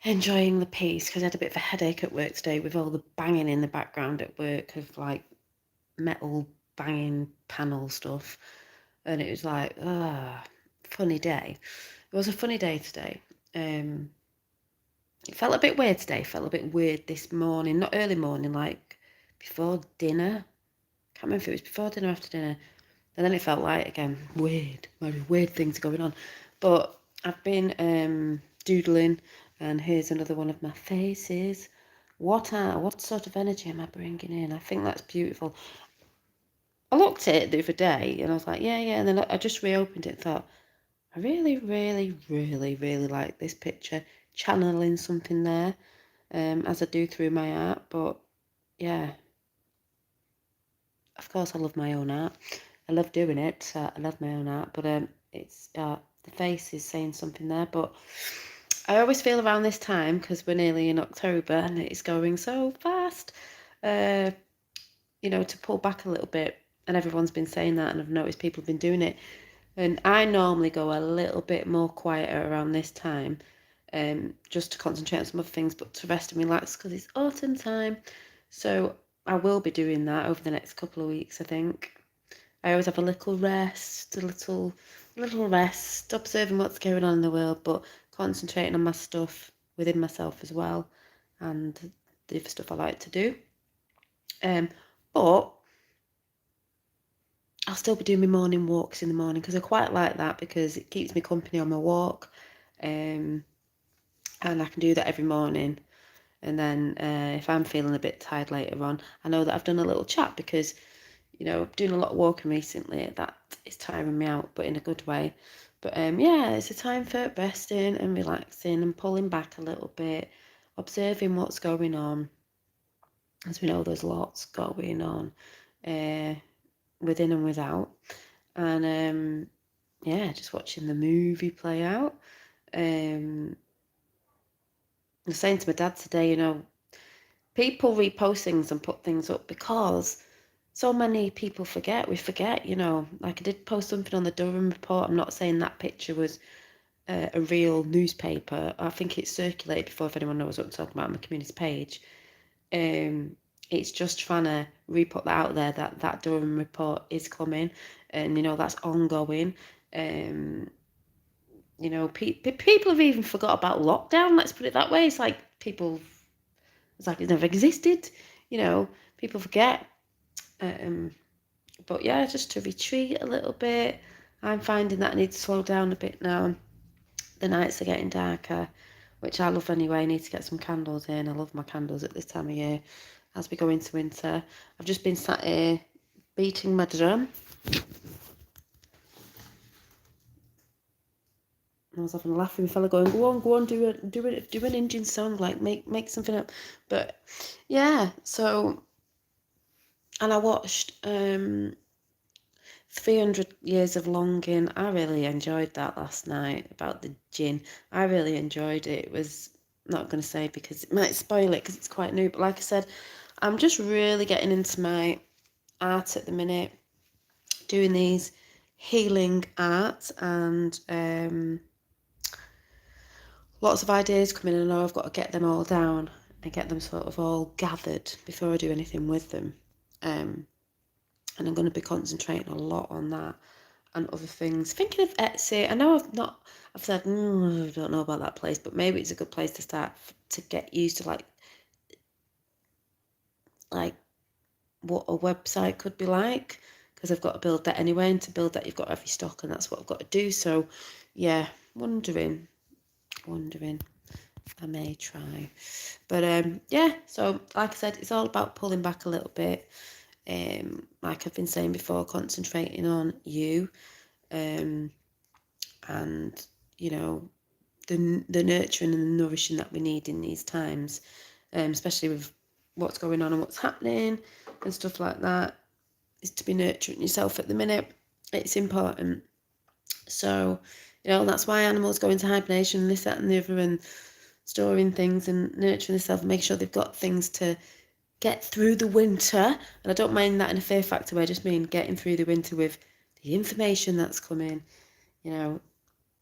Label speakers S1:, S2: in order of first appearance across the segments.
S1: enjoying the peace because I had a bit of a headache at work today with all the banging in the background at work of like metal banging panel stuff. And it was like, funny day. It was a funny day today. Um, it felt a bit weird today, felt a bit weird this morning, not early morning, like before dinner. Can't remember if it was before dinner or after dinner. And then it felt like, again, weird things going on. But I've been doodling, and here's another one of my faces. What sort of energy am I bringing in? I think that's beautiful. I looked at it the other day, and I was like, yeah, and then I just reopened it and thought, I really, really, really, really like this picture, channeling something there, as I do through my art. But yeah, of course, I love my own art. I love doing it. So I love my own art, but it's the face is saying something there. But I always feel around this time because we're nearly in October and it's going so fast. Uh, to pull back a little bit, and everyone's been saying that, and I've noticed people have been doing it. And I normally go a little bit more quieter around this time, just to concentrate on some other things, but to rest and relax because it's autumn time. So I will be doing that over the next couple of weeks, I think. I always have a little rest, a little rest, observing what's going on in the world, but concentrating on my stuff within myself as well, and the other stuff I like to do. But I'll still be doing my morning walks in the morning because I quite like that because it keeps me company on my walk, and I can do that every morning. And then if I'm feeling a bit tired later on, I know that I've done a little chat because doing a lot of walking recently, that is tiring me out, but in a good way. But yeah, it's a time for resting and relaxing and pulling back a little bit, observing what's going on. As we know, there's lots going on within and without. And yeah, just watching the movie play out. I was saying to my dad today, people repost things and put things up because so many people forget. We forget, like I did post something on the Durham report. I'm not saying that picture was a real newspaper. I think it's circulated before, if anyone knows what I'm talking about, on my community page. It's just trying to re-put that out there that Durham report is coming, and that's ongoing. People have even forgot about lockdown. Let's put it that way. It's like it's like it never existed. People forget. But yeah, just to retreat a little bit. I'm finding that I need to slow down a bit now. The nights are getting darker, which I love anyway. I need to get some candles in. I love my candles at this time of year as we go into winter. I've just been sat here beating my drum. I was having a laugh with a fella going, go on, do an Indian song, like make something up. But yeah, so, and I watched 300 Years of Longing. I really enjoyed that last night about the gin. I really enjoyed it. It was, not going to say because it might spoil it because it's quite new, but like I said, I'm just really getting into my art at the minute, doing these healing art, and lots of ideas coming in. I know I've got to get them all down and get them sort of all gathered before I do anything with them. And I'm going to be concentrating a lot on that and other things. Thinking of Etsy, I know I've said, I don't know about that place, but maybe it's a good place to start to get used to like what a website could be like, because I've got to build that anyway, and to build that you've got to have your stock, and that's what I've got to do. So yeah, wondering I may try. But yeah, so like I said, it's all about pulling back a little bit. Like I've been saying before, concentrating on you, and the nurturing and the nourishing that we need in these times, especially with what's going on and what's happening and stuff like that, is to be nurturing yourself at the minute. It's important. So, that's why animals go into hibernation and this, that and the other, and storing things and nurturing themselves and making sure they've got things to get through the winter. And I don't mind that in a fear factor way, I just mean getting through the winter with the information that's coming,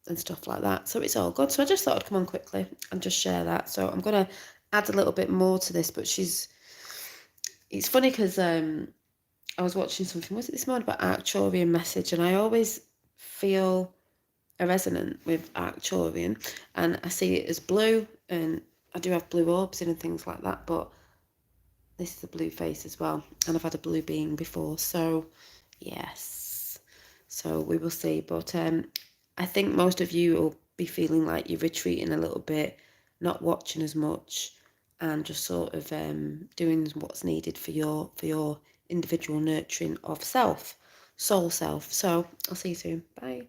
S1: and stuff like that. So it's all good. So I just thought I'd come on quickly and just share that. So I'm going to add a little bit more to this, but it's funny because I was watching something, was it this morning, about Arcturian message, and I always feel a resonant with Arcturian, and I see it as blue, and I do have blue orbs in and things like that, but this is a blue face as well, and I've had a blue being before, so yes, so we will see. But I think most of you will be feeling like you're retreating a little bit, not watching as much, and just sort of doing what's needed for your individual nurturing of self, soul self. So I'll see you soon. Bye.